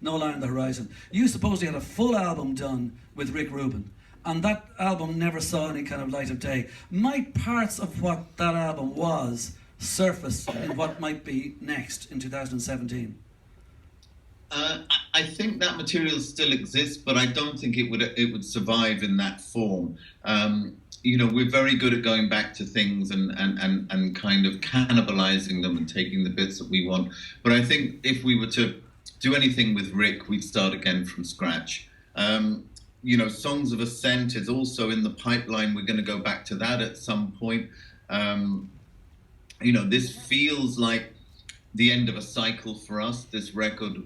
No Line on the Horizon. You supposedly had a full album done with Rick Rubin, and that album never saw any kind of light of day. Might parts of what that album was surface in what might be next in 2017? I think that material still exists, but I don't think it would survive in that form. We're very good at going back to things and kind of cannibalizing them and taking the bits that we want. But I think if we were to do anything with Rick, we'd start again from scratch. Songs of Ascent is also in the pipeline. We're going to go back to that at some point. This feels like the end of a cycle for us. This record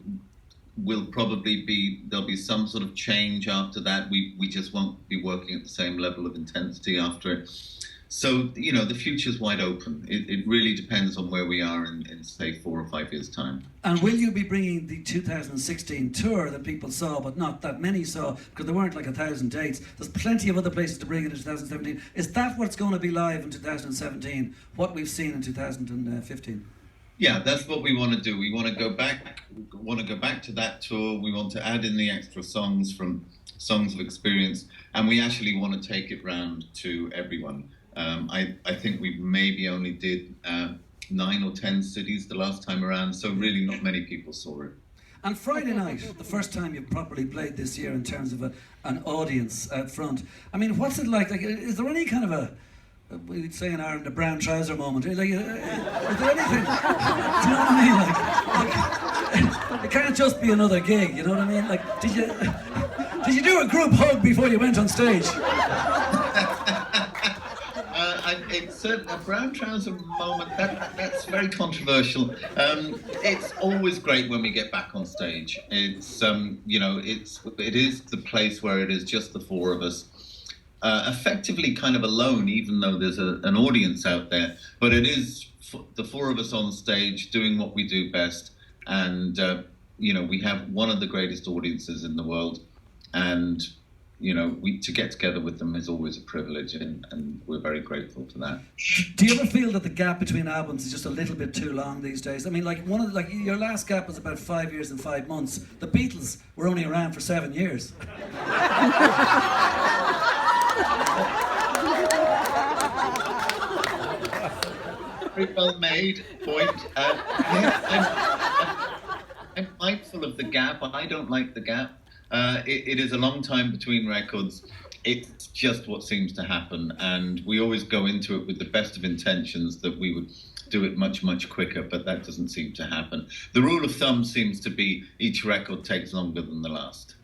will probably there'll be some sort of change after that. We just won't be working at the same level of intensity after it. So, the future's wide open. It really depends on where we are in say 4 or 5 years' time. And will you be bringing the 2016 tour that people saw, but not that many saw, because there weren't like 1,000 dates? There's plenty of other places to bring it in 2017. Is that what's going to be live in 2017, what we've seen in 2015? Yeah, that's what we want to do. We want to go back to that tour. We want to add in the extra songs from Songs of Experience, and we actually want to take it round to everyone. I think we maybe only did 9 or 10 cities the last time around, so really not many people saw it. And Friday night, the first time you properly played this year in terms of an audience out front. I mean, what's it like? Is there any kind of we'd say in Ireland, a brown trouser moment? Is there anything? Do you know what I mean? Like, it can't just be another gig. You know what I mean? Like, did you do a group hug before you went on stage? It's a brown trouser moment. That's very controversial. It's always great when we get back on stage. It is the place where it is just the four of us. Effectively kind of alone, even though there's an audience out there. But it is the four of us on stage doing what we do best. And, we have one of the greatest audiences in the world. And, to get together with them is always a privilege. And we're very grateful for that. Do you ever feel that the gap between albums is just a little bit too long these days? I mean, your last gap was about 5 years and 5 months. The Beatles were only around for 7 years. Very well made point. I'm mindful of the gap. I don't like the gap. It is a long time between records. It's just what seems to happen, and we always go into it with the best of intentions that we would do it much, much quicker, but that doesn't seem to happen. The rule of thumb seems to be each record takes longer than the last.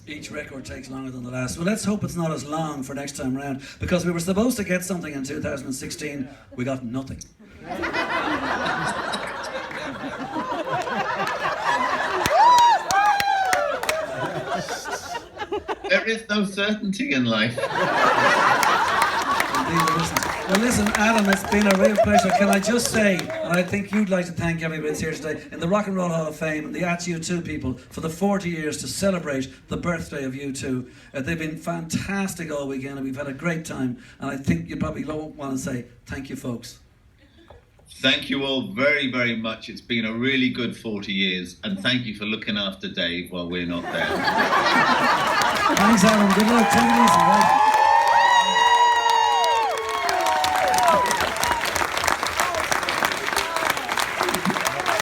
Each record takes longer than the last. Well, let's hope it's not as long for next time round, because we were supposed to get something in 2016. We got nothing. There is no certainty in life. Indeed, there isn't. Well, listen, Adam, it's been a real pleasure. Can I just say, and I think you'd like to thank everybody that's here today, in the Rock and Roll Hall of Fame and the U2 people for the 40 years to celebrate the birthday of U2. They've been fantastic all weekend, and we've had a great time. And I think you probably want to say thank you, folks. Thank you all very, very much. It's been a really good 40 years, and thank you for looking after Dave while we're not there. Thanks, Adam. Good luck. Take it easy, right?